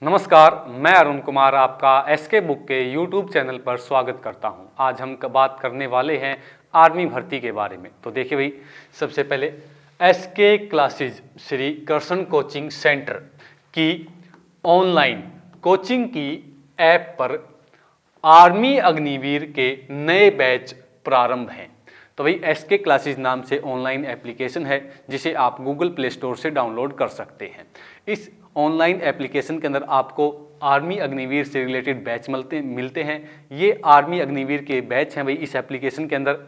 नमस्कार, मैं अरुण कुमार आपका एसके बुक के यूट्यूब चैनल पर स्वागत करता हूं। आज हम बात करने वाले हैं आर्मी भर्ती के बारे में। तो देखिए भाई, सबसे पहले SK classes Shri Krishna coaching centre की ऑनलाइन कोचिंग की ऐप पर आर्मी अग्निवीर के नए बैच प्रारंभ हैं। तो भाई एसके क्लासेज नाम से ऑनलाइन एप्लीकेशन है जिसे आप गूगल प्ले स्टोर से डाउनलोड कर सकते हैं। इस ऑनलाइन एप्लीकेशन के अंदर आपको आर्मी अग्निवीर से रिलेटेड बैच मिलते हैं। ये आर्मी अग्निवीर के बैच हैं भाई। इस एप्लीकेशन के अंदर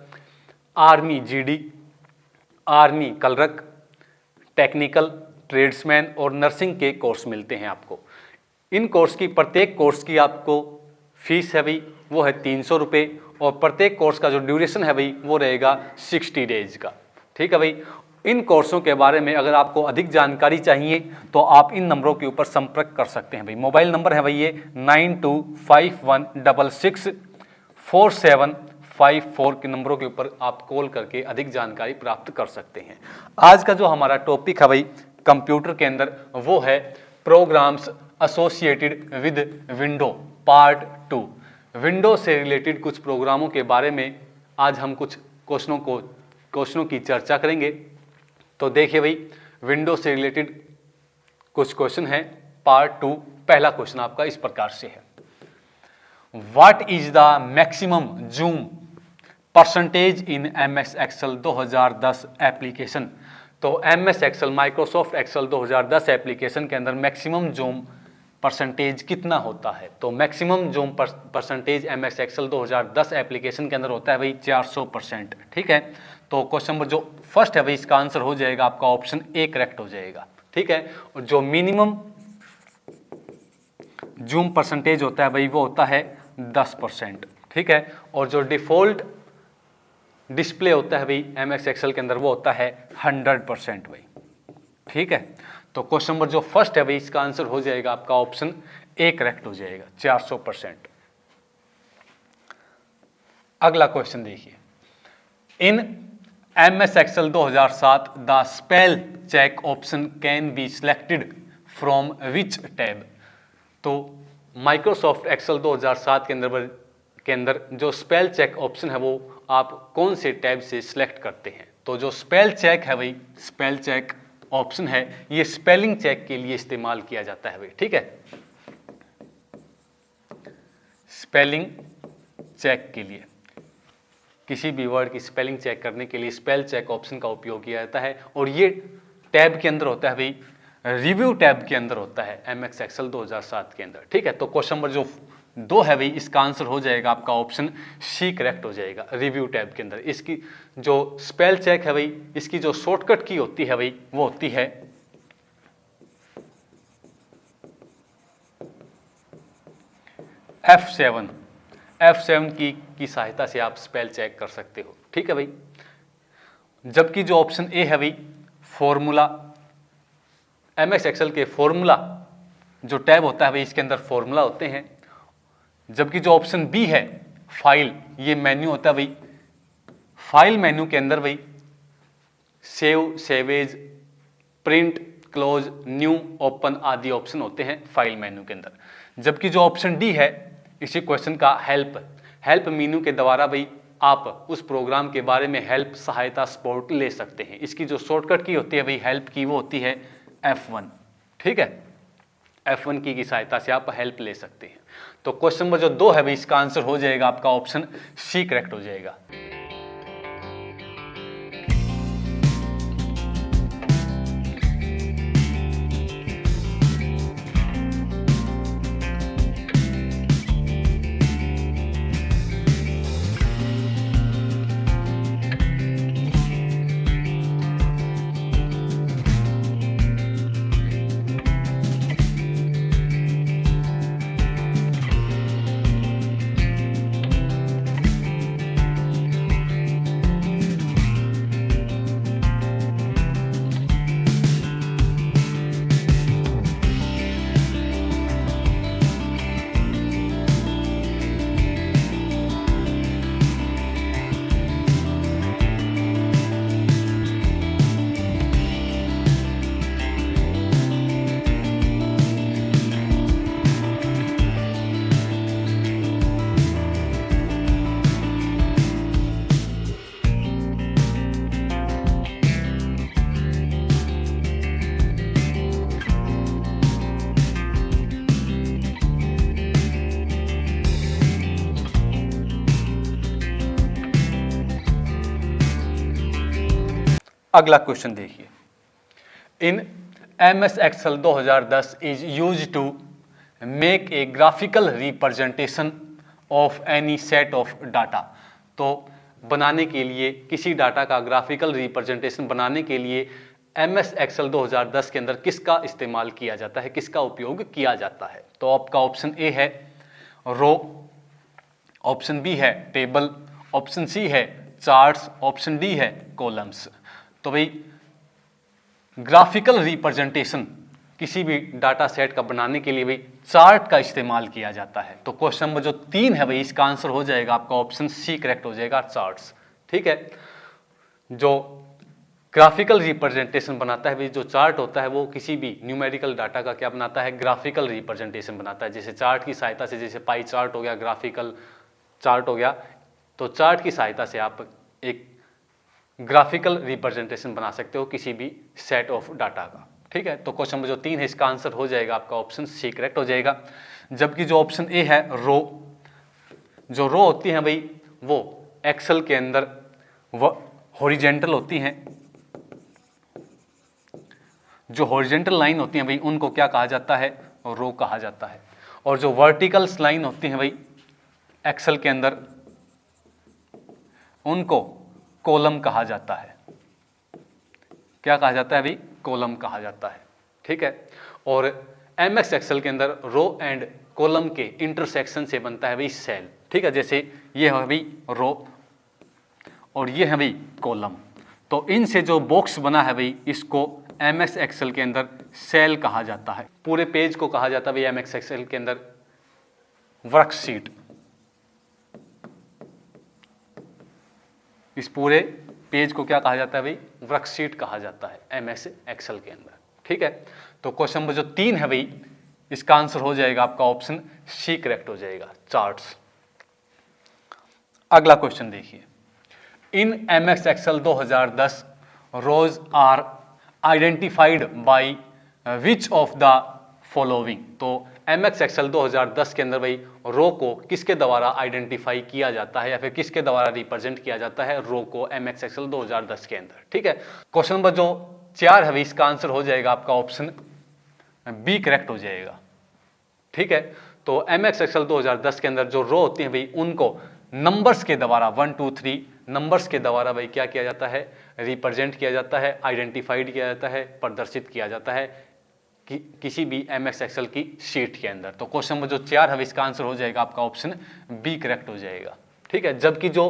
army GD, army clerk, technical, tradesman और नर्सिंग के कोर्स मिलते हैं आपको। इन कोर्स की प्रत्येक कोर्स की आपको फीस है भाई वो है 300 रुपये और प्रत्येक कोर्स का जो ड्यूरेशन है भाई वो रहेगा 60 डेज का। ठीक है भाई। इन कोर्सों के बारे में अगर आपको अधिक जानकारी चाहिए तो आप इन नंबरों के ऊपर संपर्क कर सकते हैं भाई। मोबाइल नंबर है भाई ये 9251664754 के नंबरों के ऊपर आप कॉल करके अधिक जानकारी प्राप्त कर सकते हैं। आज का जो हमारा टॉपिक है भाई कंप्यूटर के अंदर वो है programs associated with window part 2। Window से रिलेटेड कुछ प्रोग्रामों के बारे में आज हम कुछ क्वेश्चनों की चर्चा करेंगे। तो देखिए भाई, विंडो से रिलेटेड कुछ क्वेश्चन है पार्ट 2। पहला क्वेश्चन आपका इस प्रकार से है, what is the maximum zoom percentage in MS Excel 2010 application. तो MS Excel Microsoft Excel 2010 application के अंदर मैक्सिमम जूम परसेंटेज कितना होता है। तो maximum zoom percentage MS Excel 2010 application के अंदर होता है भाई 400%। ठीक है। तो क्वेश्चन नंबर जो फर्स्ट है भाई इसका आंसर हो जाएगा आपका ऑप्शन ए करेक्ट हो जाएगा। ठीक है। और जो मिनिमम जूम परसेंटेज होता है भाई वो होता है 10%। ठीक है। और जो डिफॉल्ट डिस्प्ले होता है भाई एमएस एक्सेल के अंदर वो होता है 100% भाई। ठीक है। तो क्वेश्चन नंबर जो फर्स्ट है भाई इसका आंसर हो जाएगा आपका ऑप्शन ए करेक्ट हो जाएगा 400%। अगला क्वेश्चन देखिए, in MS Excel 2007 the spell check option can be selected from which tab. तो माइक्रोसॉफ्ट एक्सेल 2007 के अंदर जो स्पेल चेक ऑप्शन है वो आप कौन से टैब से सिलेक्ट करते हैं। तो जो स्पेल चेक है भाई, स्पेल चेक ऑप्शन है ये स्पेलिंग चेक के लिए इस्तेमाल किया जाता है भाई। ठीक है। स्पेलिंग चेक के लिए, किसी भी वर्ड की स्पेलिंग चेक करने के लिए स्पेल चेक ऑप्शन का उपयोग किया जाता है और ये टैब के अंदर होता है भाई, रिव्यू टैब के अंदर होता है एमएस एक्सेल 2007 के अंदर। ठीक है। तो क्वेश्चन नंबर जो 2 है भाई इसका आंसर हो जाएगा आपका ऑप्शन सी करेक्ट हो जाएगा, रिव्यू टैब के अंदर। इसकी जो स्पेल चेक है भाई इसकी जो शॉर्टकट की होती है भाई वो होती है F7। F7 की सहायता से आप स्पेल चेक कर सकते हो। ठीक है भाई। जबकि जो ऑप्शन ए है भाई फॉर्मूला, एमएस एक्सेल के फॉर्मूला जो टैब होता है भाई इसके अंदर फॉर्मूला होते हैं। जबकि जो ऑप्शन बी है फाइल, ये मेन्यू होता है भाई। फाइल मेन्यू के अंदर भाई save, save as, print, close, new, open आदि ऑप्शन होते हैं फाइल मेन्यू के अंदर। जबकि जो ऑप्शन डी है इसी क्वेश्चन का हेल्प मेन्यू के द्वारा भाई आप उस प्रोग्राम के बारे में हेल्प, सहायता, सपोर्ट ले सकते हैं। इसकी जो शॉर्टकट की होती है भाई हेल्प की वो होती है F1। ठीक है। F1 की सहायता से आप हेल्प ले सकते हैं। तो क्वेश्चन नंबर जो 2 है भाई इसका आंसर हो जाएगा आपका ऑप्शन सी करेक्ट हो जाएगा। अगला क्वेश्चन देखिए, in MS Excel 2010 is use to make a graphical representation of any set of data. तो बनाने के लिए, किसी डाटा का ग्राफिकल रिप्रेजेंटेशन बनाने के लिए MS Excel 2010 के अंदर किसका इस्तेमाल किया जाता है, किसका उपयोग किया जाता है? तो आपका ऑप्शन ए है रो, ऑप्शन बी है टेबल, ऑप्शन सी है चार्ट्स, ऑप्शन डी है कॉलम्स। तो भाई ग्राफिकल रिप्रेजेंटेशन किसी भी डाटा सेट का बनाने के लिए भाई चार्ट का इस्तेमाल किया जाता है। तो क्वेश्चन नंबर जो 3 है भाई, इसका आंसर हो जाएगा आपका ऑप्शन सी करेक्ट हो जाएगा, चार्ट्स। ठीक है, जो ग्राफिकल रिप्रेजेंटेशन बनाता है भाई, जो चार्ट होता है वो किसी भी न्यूमेरिकल डाटा का क्या बनाता है, ग्राफिकल रिप्रेजेंटेशन बनाता है। जैसे चार्ट की सहायता से, जैसे पाई चार्ट हो गया, ग्राफिकल चार्ट हो गया, तो चार्ट की सहायता से आप एक ग्राफिकल रिप्रेजेंटेशन बना सकते हो किसी भी सेट ऑफ डाटा का। ठीक है, तो क्वेश्चन नंबर जो 3 है इसका आंसर हो जाएगा आपका ऑप्शन सी करेक्ट हो जाएगा। जबकि जो ऑप्शन ए है रो, जो रो होती है भाई वो एक्सेल के अंदर वो हॉरिजेंटल होती हैं, जो हॉरिजेंटल लाइन होती हैं भाई उनको क्या कहा जाता है, रो कहा जाता है। और जो वर्टिकल लाइन होती हैं भाई एक्सेल के अंदर, उनको कॉलम कहा जाता है। क्या कहा जाता है भाई, कॉलम कहा जाता है। ठीक है, और MS Excel के अंदर रो एंड कॉलम के इंटरसेक्शन से बनता है भाई सेल। ठीक है, जैसे ये है भाई रो और ये है भाई कॉलम, तो इनसे जो बॉक्स बना है भाई इसको MS Excel के अंदर सेल कहा जाता है। पूरे पेज को कहा जाता है भाई MS Excel के अंदर वर्कशीट। इस पूरे पेज को क्या कहा जाता है भाई, वर्कशीट कहा जाता है MS Excel के अंदर। ठीक है, तो क्वेश्चन नंबर जो 3 है भाई इसका आंसर हो जाएगा आपका ऑप्शन सी करेक्ट हो जाएगा, चार्ट्स। अगला क्वेश्चन देखिए, in MS Excel 2010 rows are identified by which of the following. तो MS Excel 2010 के अंदर भाई रो को किसके द्वारा आइडेंटिफाई किया जाता है या फिर किसके द्वारा रिप्रेजेंट किया जाता है रो को MS Excel 2010 के अंदर। ठीक है, क्वेश्चन नंबर जो 4 है भाई इसका आंसर हो जाएगा आपका ऑप्शन बी करेक्ट हो जाएगा। ठीक है, तो MS Excel 2010 के अंदर जो रो होती है भाई उनको नंबर्स के द्वारा 1 2 3 नंबर्स के द्वारा भाई क्या किया जाता है, रिप्रेजेंट किया जाता है, आइडेंटिफाइड किया जाता है, प्रदर्शित किया जाता है किसी भी MS Excel की शीट के अंदर। तो क्वेश्चन नंबर जो 4 है इसका आंसर हो जाएगा आपका ऑप्शन बी करेक्ट हो जाएगा। ठीक है, जबकि जो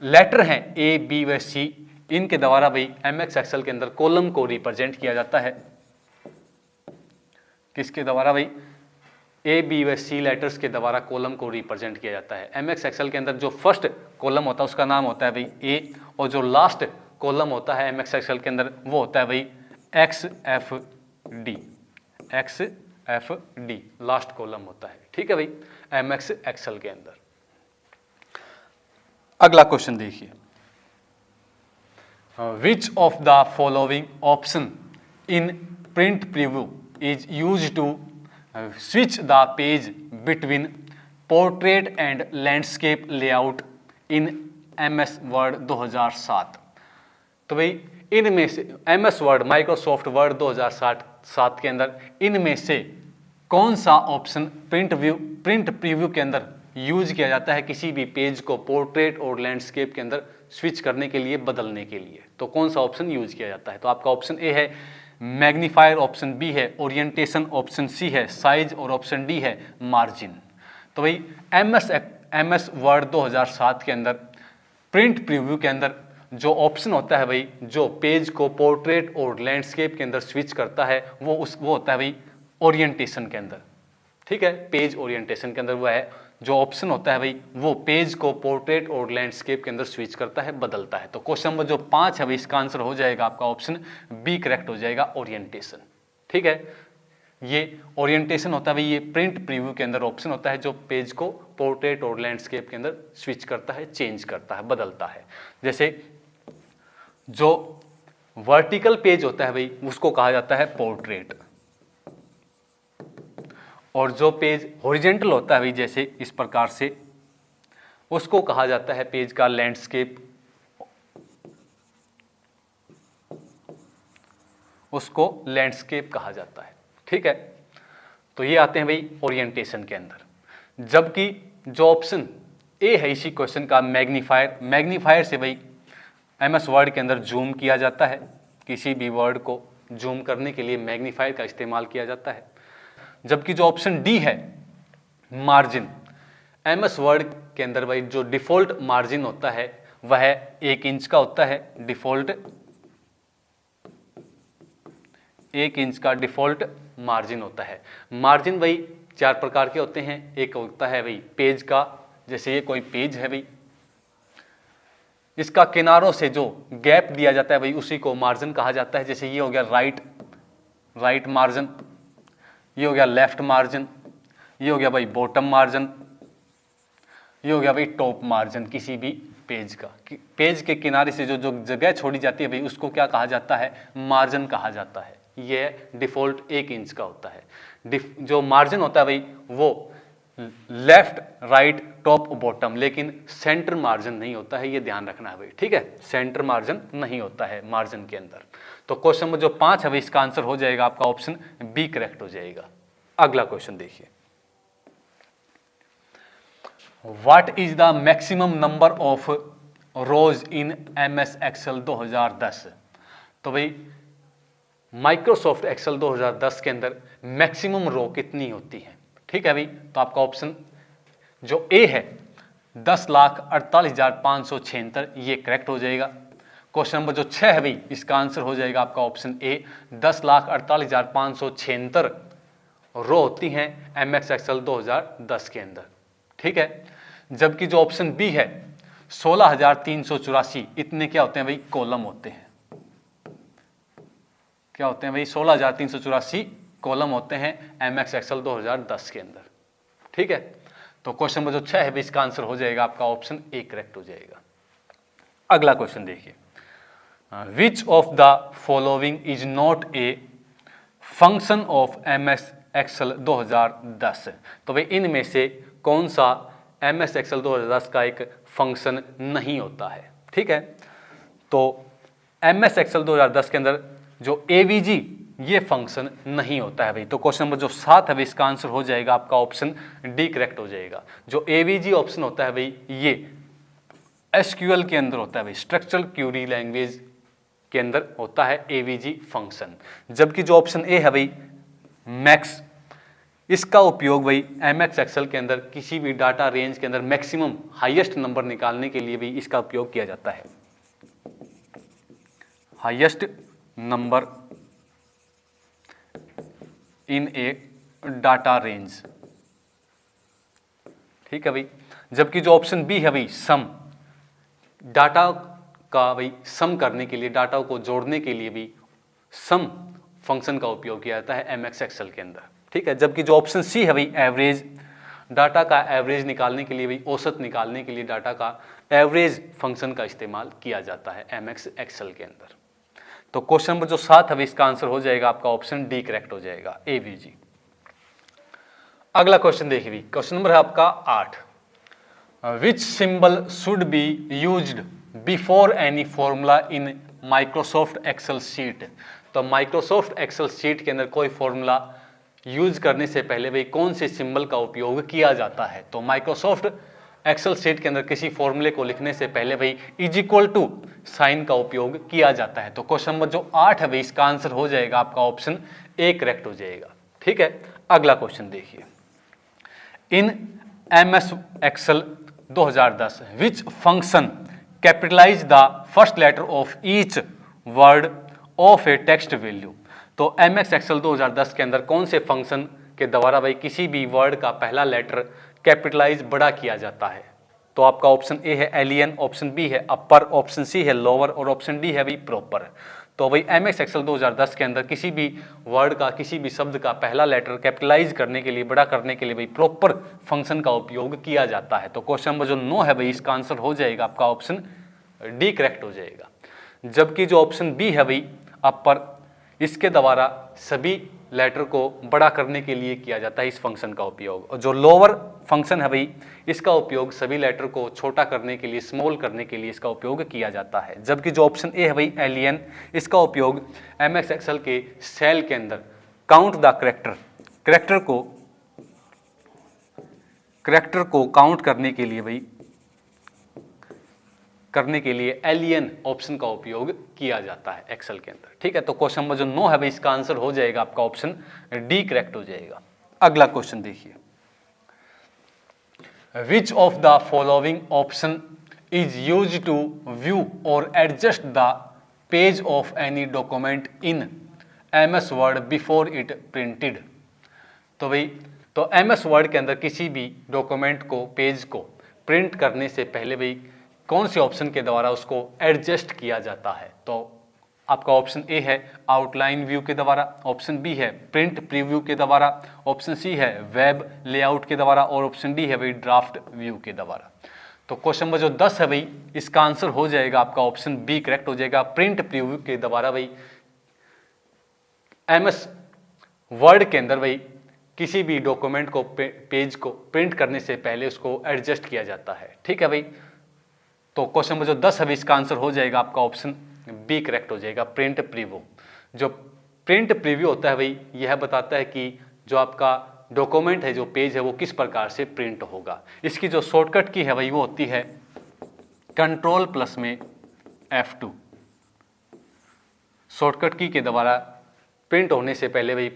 लेटर हैं A B व C इनके द्वारा भाई MS Excel के अंदर कॉलम को रिप्रेजेंट किया जाता है। किसके द्वारा भाई, A B व C लेटर्स के द्वारा कॉलम को रिप्रेजेंट किया जाता है। MS Excel के अंदर जो फर्स्ट कॉलम होता है उसका नाम होता है भाई A, और जो लास्ट कॉलम होता है MS Excel के अंदर वो होता है भाई XFD, XFD लास्ट कॉलम होता है। ठीक है भाई MS Excel के अंदर। अगला क्वेश्चन देखिए, which of the following option in print preview is used to switch the page between portrait and landscape layout in MS Word 2007। तो भाई इनमें से MS वर्ड, माइक्रोसॉफ्ट वर्ड 2007 के अंदर इनमें से कौन सा ऑप्शन प्रिंट प्रीव्यू के अंदर यूज किया जाता है किसी भी पेज को पोर्ट्रेट और लैंडस्केप के अंदर स्विच करने के लिए, बदलने के लिए? तो कौन सा ऑप्शन यूज किया जाता है? तो आपका ऑप्शन ए है मैग्नीफायर, ऑप्शन बी है ओरिएंटेशन, ऑप्शन सी है साइज और ऑप्शन डी है मार्जिन। तो भाई MS वर्ड 2007 के अंदर प्रिंट प्रीव्यू के अंदर जो ऑप्शन होता है भाई, जो पेज को पोर्ट्रेट और लैंडस्केप के अंदर स्विच करता है वो होता है भाई ओरिएंटेशन के अंदर। ठीक है, पेज ओरिएंटेशन के अंदर वो है जो ऑप्शन होता है भाई वो पेज को पोर्ट्रेट और लैंडस्केप के अंदर स्विच करता है, बदलता है। तो क्वेश्चन नंबर जो 5 है भाई इसका आंसर हो जाएगा आपका ऑप्शन बी करेक्ट हो जाएगा, ओरिएंटेशन। ठीक है, ये ओरिएंटेशन होता है भाई, ये प्रिंट प्रीव्यू के अंदर ऑप्शन होता है जो पेज को पोर्ट्रेट और लैंडस्केप के अंदर स्विच करता है, चेंज करता है, बदलता है। जैसे जो वर्टिकल पेज होता है भाई उसको कहा जाता है पोर्ट्रेट, और जो पेज हॉरिजेंटल होता है भाई जैसे इस प्रकार से, उसको कहा जाता है पेज का लैंडस्केप। उसको लैंडस्केप कहा जाता है। ठीक है, तो ये आते हैं भाई ओरिएंटेशन के अंदर। जबकि जो ऑप्शन ए है इसी क्वेश्चन का मैग्नीफायर, मैग्नीफायर से भाई MS वर्ड के अंदर जूम किया जाता है, किसी भी वर्ड को जूम करने के लिए मैग्नीफायर का इस्तेमाल किया जाता है। जबकि जो ऑप्शन डी है मार्जिन, MS वर्ड के अंदर भाई जो डिफॉल्ट मार्जिन होता है वह 1 इंच का होता है, डिफॉल्ट 1 इंच का डिफॉल्ट मार्जिन होता है। मार्जिन भाई 4 प्रकार के होते हैं। एक होता है भाई पेज का, जैसे ये कोई पेज है भाई, इसका किनारों से जो गैप दिया जाता है भाई उसी को मार्जिन कहा जाता है। जैसे ये हो गया राइट मार्जिन, ये हो गया लेफ्ट मार्जिन, ये हो गया भाई बॉटम मार्जिन, ये हो गया भाई टॉप मार्जिन। किसी भी पेज का, पेज के किनारे से जो जगह छोड़ी जाती है भाई उसको क्या कहा जाता है, मार्जिन कहा जाता है। ये डिफॉल्ट 1 इंच का होता है। जो मार्जिन होता है भाई वो लेफ्ट राइट टॉप बॉटम, लेकिन सेंटर मार्जिन नहीं होता है, ये ध्यान रखना है भाई। ठीक है, सेंटर मार्जिन नहीं होता है मार्जिन के अंदर। तो क्वेश्चन नंबर जो 5 है भाई इसका आंसर हो जाएगा आपका ऑप्शन बी करेक्ट हो जाएगा। अगला क्वेश्चन देखिए, what is the maximum number of rows in MS Excel 2010। तो भाई माइक्रोसॉफ्ट एक्सेल 2010 के अंदर मैक्सिमम रो कितनी होती है। ठीक है भाई, तो आपका ऑप्शन जो ए है 10,48,576, ये करेक्ट हो जाएगा। क्वेश्चन नंबर जो 6 है भाई इसका आंसर हो जाएगा आपका ऑप्शन ए, 10,48,576 रो होती हैं MS एक्सेल 2010 के अंदर। ठीक है, जबकि जो ऑप्शन बी है 16,384, इतने क्या होते हैं भाई, कॉलम होते हैं। क्या होते हैं भाई, 16,384 कॉलम होते हैं MS एक्सेल 2010 के अंदर। ठीक है, तो क्वेश्चन नंबर जो 6 है इसका आंसर हो जाएगा आपका ऑप्शन ए करेक्ट हो जाएगा। अगला क्वेश्चन देखिए, which of the following is not a function of MS Excel 2010। तो भाई इनमें से कौन सा MS एक्सेल 2010 का एक फंक्शन नहीं होता है। ठीक है, तो MS एक्सेल 2010 के अंदर जो AVG ये फंक्शन नहीं होता है भाई। तो क्वेश्चन नंबर जो 7 है भाई इसका आंसर हो जाएगा आपका ऑप्शन डी करेक्ट हो जाएगा। जो AVG ऑप्शन होता है भाई ये SQL के अंदर होता है भाई, स्ट्रक्चरल क्यूरी लैंग्वेज के अंदर होता है AVG फंक्शन। जबकि जो ऑप्शन ए है भाई मैक्स, इसका उपयोग भाई MS एक्सेल के अंदर किसी भी डाटा रेंज के अंदर मैक्सिमम हाईएस्ट नंबर निकालने के लिए भी इसका उपयोग किया जाता है। Highest number in A data range. ठीक है भाई, जबकि जो ऑप्शन बी है भाई सम, डाटा का भाई सम करने के लिए, डाटा को जोड़ने के लिए भी सम फंक्शन का उपयोग किया जाता है MS एक्सेल के अंदर। ठीक है, जबकि जो ऑप्शन सी है भाई एवरेज, डाटा का एवरेज निकालने के लिए भाई, औसत निकालने के लिए डाटा का एवरेज फंक्शन का इस्तेमाल किया जाता है MS एक्सेल के अंदर। तो क्वेश्चन नंबर जो 7 है इसका आंसर हो जाएगा आपका ऑप्शन डी करेक्ट हो जाएगा, AVG। अगला क्वेश्चन देखिए, क्वेश्चन नंबर है आपका 8, which symbol should be used before any formula in Microsoft Excel sheet. तो माइक्रोसॉफ्ट एक्सेल शीट के अंदर कोई फॉर्मूला यूज करने से पहले भाई कौन से सिंबल का उपयोग किया जाता है। तो माइक्रोसॉफ्ट एक्सेल शीट के अंदर किसी फॉर्मूले को लिखने से पहले भाई इज इक्वल टू साइन का उपयोग किया जाता है। तो क्वेश्चन नंबर जो 8 है भाई इसका आंसर हो जाएगा आपका ऑप्शन ए करेक्ट हो जाएगा। ठीक है, अगला क्वेश्चन देखिए, in MS Excel 2010 which function capitalise the first letter of each word of a text value. तो MS एक्सेल 2010 के अंदर कौन से फंक्शन के द्वारा भाई किसी भी वर्ड का पहला लेटर कैपिटलाइज बड़ा किया जाता है। तो आपका ऑप्शन ए है एलियन, ऑप्शन बी है अपर, ऑप्शन सी है लोअर और ऑप्शन डी है भाई प्रॉपर। तो भाई MS एक्सेल 2010 के अंदर किसी भी वर्ड का, किसी भी शब्द का पहला लेटर कैपिटलाइज करने के लिए, बड़ा करने के लिए भाई प्रॉपर फंक्शन का उपयोग किया जाता है। तो क्वेश्चन नंबर जो 9 है भाई इसका आंसर हो जाएगा आपका ऑप्शन डी करेक्ट हो जाएगा। जबकि जो ऑप्शन बी है भाई अपर, इसके द्वारा सभी लेटर को बड़ा करने के लिए किया जाता है इस फंक्शन का उपयोग। और जो लोअर फंक्शन है भाई, इसका उपयोग सभी लेटर को छोटा करने के लिए, स्मॉल करने के लिए इसका उपयोग किया जाता है। जबकि जो ऑप्शन ए है भाई एलियन, इसका उपयोग एमएस एक्सेल के सेल के अंदर काउंट द करेक्टर को काउंट करने के लिए भाई एलियन ऑप्शन का उपयोग किया जाता है एक्सेल के अंदर। ठीक है, तो क्वेश्चन नंबर जो 9 है भाई, इसका आंसर हो जाएगा आपका ऑप्शन डी करेक्ट हो जाएगा। अगला क्वेश्चन देखिए, which of the following option is used to view और adjust the page of any document in MS Word before it printed. तो भाई, तो एमएस वर्ड के अंदर किसी भी डॉक्यूमेंट को, पेज को प्रिंट करने से पहले भाई कौन से ऑप्शन के द्वारा उसको एडजस्ट किया जाता है? तो आपका ऑप्शन ए है आउटलाइन व्यू के द्वारा, ऑप्शन बी है प्रिंट प्रीव्यू के द्वारा, ऑप्शन सी है वेब लेआउट के द्वारा, और ऑप्शन डी है भाई ड्राफ्ट व्यू के द्वारा। तो क्वेश्चन नंबर जो 10 है भाई, इसका आंसर हो जाएगा आपका ऑप्शन बी करेक्ट हो जाएगा। प्रिंट प्रीव्यू के द्वारा भाई एमएस वर्ड के अंदर भाई किसी भी डॉक्यूमेंट को, पेज को प्रिंट करने से पहले उसको एडजस्ट किया जाता है। ठीक है भाई, तो क्वेश्चन नंबर जो 10 है इसका आंसर हो जाएगा आपका ऑप्शन बी करेक्ट हो जाएगा, प्रिंट प्रीव्यू। जो प्रिंट प्रीव्यू होता है भाई, यह बताता है कि जो आपका डॉक्यूमेंट है, जो पेज है, वो किस प्रकार से प्रिंट होगा। इसकी जो शॉर्टकट की है भाई, वो होती है कंट्रोल प्लस में F2। शॉर्टकट की के द्वारा प्रिंट होने से पहले भाई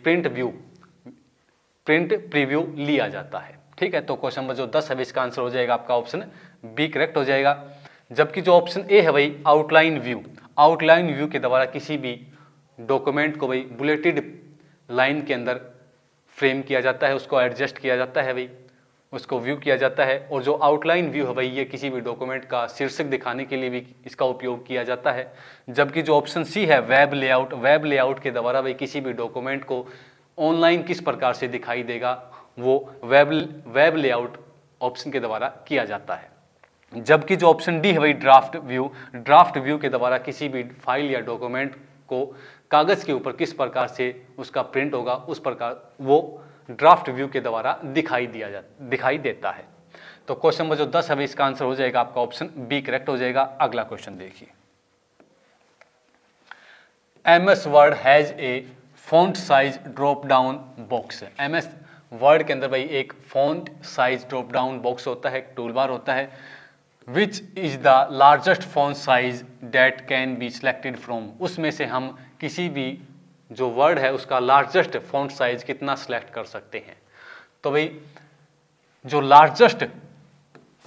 प्रिंट प्रीव्यू लिया जाता है। ठीक है, तो क्वेश्चन नंबर जो 10 है इसका आंसर हो जाएगा आपका ऑप्शन बी करेक्ट हो जाएगा। जबकि जो ऑप्शन ए है भाई आउटलाइन व्यू के द्वारा किसी भी डॉक्यूमेंट को भाई बुलेटेड लाइन के अंदर फ्रेम किया जाता है, उसको एडजस्ट किया जाता है भाई, उसको व्यू किया जाता है। और जो आउटलाइन व्यू है भाई, ये किसी भी डॉक्यूमेंट का शीर्षक दिखाने के लिए भी इसका उपयोग किया जाता है। जबकि जो ऑप्शन सी है वेब लेआउट के द्वारा भाई किसी भी डॉक्यूमेंट को ऑनलाइन किस प्रकार से दिखाई देगा, वो वेब लेआउट ऑप्शन के द्वारा किया जाता है। जबकि जो ऑप्शन डी है भाई ड्राफ्ट व्यू के द्वारा किसी भी फाइल या डॉक्यूमेंट को कागज के ऊपर किस प्रकार से उसका प्रिंट होगा, उस प्रकार वो ड्राफ्ट व्यू के द्वारा दिखाई देता है। तो क्वेश्चन नंबर जो 10 है इसका आंसर हो जाएगा आपका ऑप्शन बी करेक्ट हो जाएगा। अगला क्वेश्चन देखिए, MS word has a font size drop down box. MS word के अंदर भाई एक font size drop down box होता है, एक टूल बार होता है। Which is the largest font size date can be selected from. उसमें से हम किसी भी जो वर्ड है उसका लार्जेस्ट फॉन्ट साइज कितना सिलेक्ट कर सकते हैं। तो भाई जो लार्जेस्ट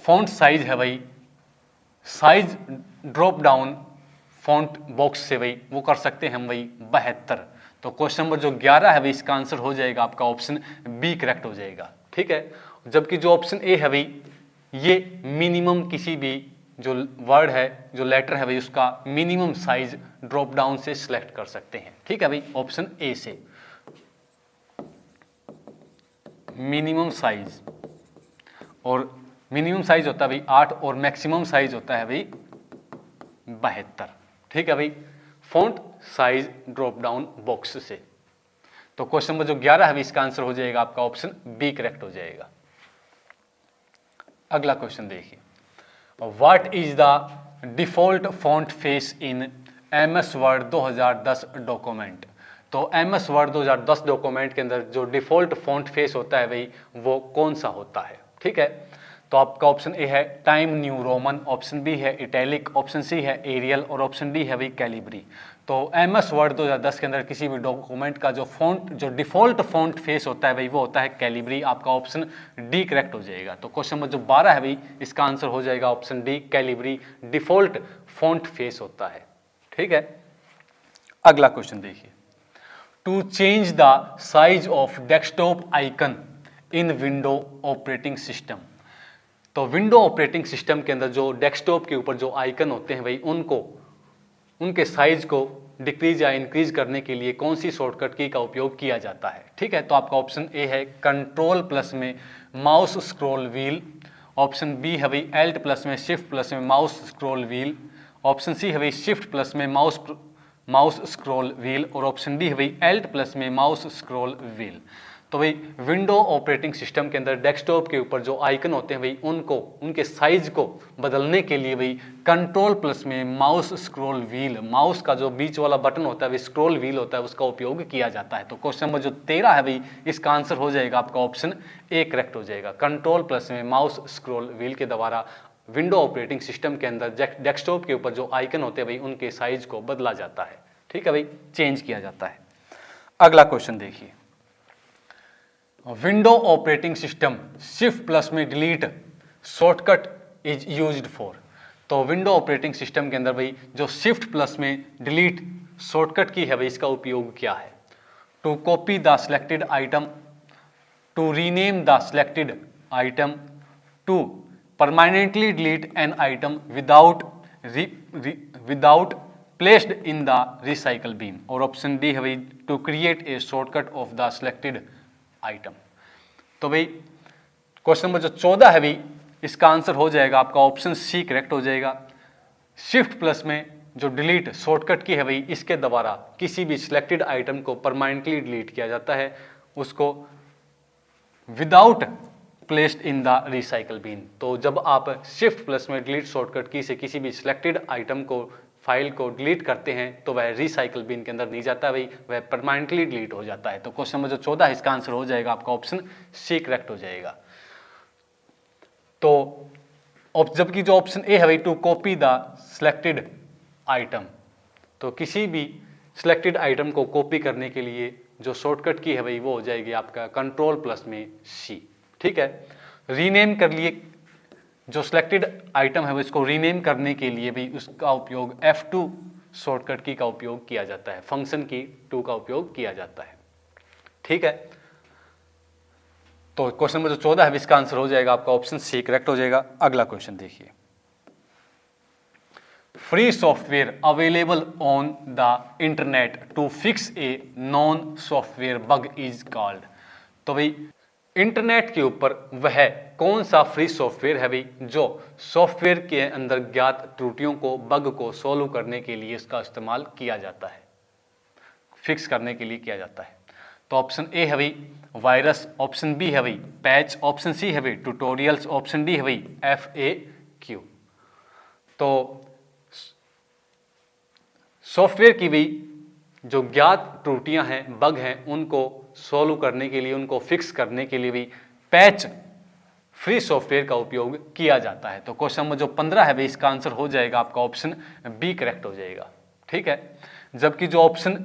फॉन्ट साइज है भाई, size drop down font box से भाई वो कर सकते हैं हम भाई 72। तो क्वेश्चन नंबर जो 11 है भाई, इसका आंसर हो जाएगा आपका ऑप्शन बी करेक्ट हो जाएगा। ठीक है, जबकि जो ऑप्शन ए है भाई, ये मिनिमम किसी भी जो वर्ड है, जो लेटर है भाई, उसका मिनिमम साइज ड्रॉप डाउन से सिलेक्ट कर सकते हैं। ठीक है भाई, ऑप्शन ए से मिनिमम साइज, और मिनिमम साइज होता है भाई 8 और मैक्सिमम साइज होता है भाई 72। ठीक है भाई, font size drop down box से। तो क्वेश्चन नंबर जो 11 है इसका आंसर हो जाएगा आपका ऑप्शन बी करेक्ट हो जाएगा। अगला क्वेश्चन देखिए, what is the default font face in MS word 2010 document. तो एमएस वर्ड 2010 डॉक्यूमेंट के अंदर जो डिफॉल्ट फॉन्ट फेस होता है भाई, वो कौन सा होता है। ठीक है, तो आपका ऑप्शन ए है Time New Roman, option B है इटैलिक, ऑप्शन सी है एरियल, और ऑप्शन डी है भाई कैलिब्री। तो एमएस वर्ड 2010 के अंदर किसी भी डॉक्यूमेंट का जो डिफॉल्ट फॉन्ट फेस होता है भाई, वो होता है कैलिब्री। आपका ऑप्शन डी करेक्ट हो जाएगा। तो क्वेश्चन नंबर जो 12 है भाई, इसका आंसर हो जाएगा option D, Calibri default font face होता है। ठीक है, अगला क्वेश्चन देखिए, to change the size of desktop icon in window operating system. तो विंडो ऑपरेटिंग सिस्टम के अंदर जो डेस्कटॉप के ऊपर जो आइकन होते हैं भाई, उनके साइज को डिक्रीज या इंक्रीज करने के लिए कौन सी शॉर्टकट की का उपयोग किया जाता है। ठीक है, तो आपका ऑप्शन ए है कंट्रोल प्लस में mouse scroll wheel, option B है भाई एल्ट प्लस में शिफ्ट प्लस में mouse scroll wheel, option C है भाई शिफ्ट प्लस में माउस माउस स्क्रॉल व्हील और ऑप्शन डी है भाई एल्ट प्लस में माउस स्क्रॉल व्हील। तो भाई विंडो ऑपरेटिंग सिस्टम के अंदर डेस्कटॉप के ऊपर जो आइकन होते हैं भाई उनको उनके साइज को बदलने के लिए भाई कंट्रोल प्लस में माउस स्क्रॉल व्हील, माउस का जो बीच वाला बटन होता है भाई स्क्रॉल व्हील होता है, उसका उपयोग किया जाता है। तो क्वेश्चन नंबर जो 13 है भाई इसका आंसर हो जाएगा आपका ऑप्शन ए करेक्ट हो जाएगा। कंट्रोल प्लस में माउस स्क्रॉल व्हील के द्वारा विंडो ऑपरेटिंग सिस्टम के अंदर डेस्कटॉप के ऊपर जो आइकन होते हैं भाई उनके साइज को बदला जाता है। ठीक है भाई, चेंज किया जाता है। अगला क्वेश्चन देखिए, window operating system shift plus में delete shortcut is used for. तो विंडो ऑपरेटिंग सिस्टम के अंदर भाई जो शिफ्ट प्लस में डिलीट शॉर्टकट की है भाई इसका उपयोग क्या है? To copy the selected item, to rename the selected item, to permanently delete an item without placed in the recycle bin, और ऑप्शन डी है भाई to create a shortcut of the selected item. तो भाई question number जो 14 है भाई इसका answer हो जाएगा आपका ऑप्शन सी करेक्ट हो जाएगा। शिफ्ट प्लस में जो डिलीट शॉर्टकट की है भाई इसके द्वारा किसी भी सिलेक्टेड आइटम को परमानेंटली डिलीट किया जाता है, उसको without placed in the recycle bin. तो जब आप शिफ्ट प्लस में डिलीट शॉर्टकट की से किसी भी सिलेक्टेड आइटम को फाइल को डिलीट करते हैं तो वह रिसाइकल बिन के अंदर नहीं जाता भाई, वह परमानेंटली डिलीट हो जाता है। तो क्वेश्चन नंबर जो 14 है इसका आंसर हो जाएगा आपका ऑप्शन सी करेक्ट हो जाएगा। तो जबकि जो ऑप्शन ए है भाई to copy the selected item, तो किसी भी सिलेक्टेड आइटम को कॉपी करने के लिए जो शॉर्टकट की है भाई वो हो जाएगी आपका कंट्रोल प्लस में सी। ठीक है, रीनेम कर लिए जो सिलेक्टेड आइटम है वो इसको रीनेम करने के लिए भी उसका उपयोग F2 शॉर्टकट की का उपयोग किया जाता है, फंक्शन की 2 का उपयोग किया जाता है। ठीक है, तो क्वेश्चन नंबर जो 14 है इसका आंसर हो जाएगा आपका ऑप्शन सी करेक्ट हो जाएगा। अगला क्वेश्चन देखिए, free software available on the internet to fix a non software bug is called. तो भाई इंटरनेट के ऊपर वह कौन सा फ्री सॉफ्टवेयर है भाई जो सॉफ्टवेयर के अंदर ज्ञात त्रुटियों को बग को सॉल्व करने के लिए इसका इस्तेमाल किया जाता है, फिक्स करने के लिए किया जाता है। तो ऑप्शन ए है भाई वायरस, ऑप्शन बी है भाई पैच, ऑप्शन सी है भाई ट्यूटोरियल्स, ऑप्शन डी है भाई FAQ। तो सॉफ्टवेयर की भी जो ज्ञात त्रुटियां हैं बग हैं उनको सॉल्व करने के लिए, उनको फिक्स करने के लिए भी पैच फ्री सॉफ्टवेयर का उपयोग किया जाता है। तो क्वेश्चन नंबर जो 15 है भाई इसका आंसर हो जाएगा आपका ऑप्शन बी करेक्ट हो जाएगा। ठीक है, जबकि जो ऑप्शन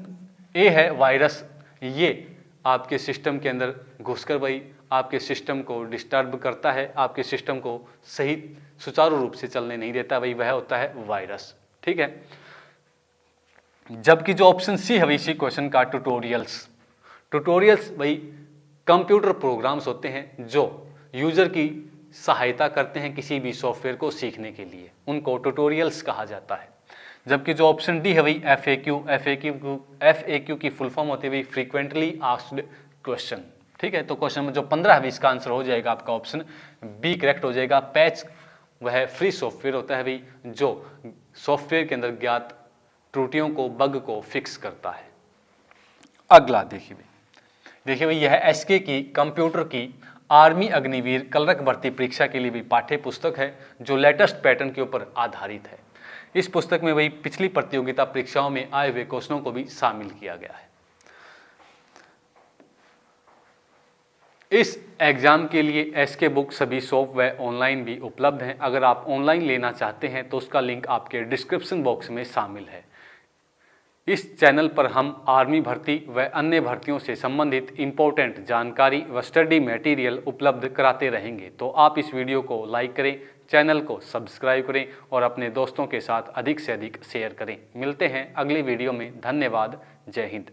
ए है वायरस, ये आपके सिस्टम के अंदर घुसकर भाई आपके सिस्टम को डिस्टर्ब करता है, आपके सिस्टम को सही सुचारू रूप से चलने नहीं देता भाई, वह होता है वायरस। ठीक है, जबकि जो ऑप्शन सी है भाई इसी क्वेश्चन का ट्यूटोरियल्स, ट्यूटोरियल्स भाई कंप्यूटर प्रोग्राम्स होते हैं जो यूजर की सहायता करते हैं किसी भी सॉफ्टवेयर को सीखने के लिए, उनको ट्यूटोरियल्स कहा जाता है। जबकि जो ऑप्शन डी है भाई FAQ की फुल फॉर्म होती है भाई फ्रीक्वेंटली आस्क्ड क्वेश्चन। ठीक है, तो क्वेश्चन में जो 15 है भाई इसका आंसर हो जाएगा आपका ऑप्शन बी करेक्ट हो जाएगा। पैच वह फ्री सॉफ्टवेयर होता है भाई जो सॉफ्टवेयर के अंदर ज्ञात त्रुटियों को बग को फिक्स करता है। अगला देखिए भाई यह SK की कंप्यूटर की आर्मी अग्निवीर कलरक भर्ती परीक्षा के लिए भी पाठ्य पुस्तक है जो लेटेस्ट पैटर्न के ऊपर आधारित है। इस पुस्तक में भाई पिछली प्रतियोगिता परीक्षाओं में आए हुए क्वेश्चनों को भी शामिल किया गया है। इस एग्जाम के लिए SK बुक सभी सॉफ्टवेयर ऑनलाइन भी उपलब्ध हैं। अगर आप ऑनलाइन लेना चाहते हैं तो उसका लिंक आपके डिस्क्रिप्शन बॉक्स में शामिल है। इस चैनल पर हम आर्मी भर्ती व अन्य भर्तियों से संबंधित इम्पोर्टेंट जानकारी व स्टडी मटेरियल उपलब्ध कराते रहेंगे। तो आप इस वीडियो को लाइक करें, चैनल को सब्सक्राइब करें और अपने दोस्तों के साथ अधिक से अधिक शेयर करें। मिलते हैं अगली वीडियो में। धन्यवाद। जय हिंद।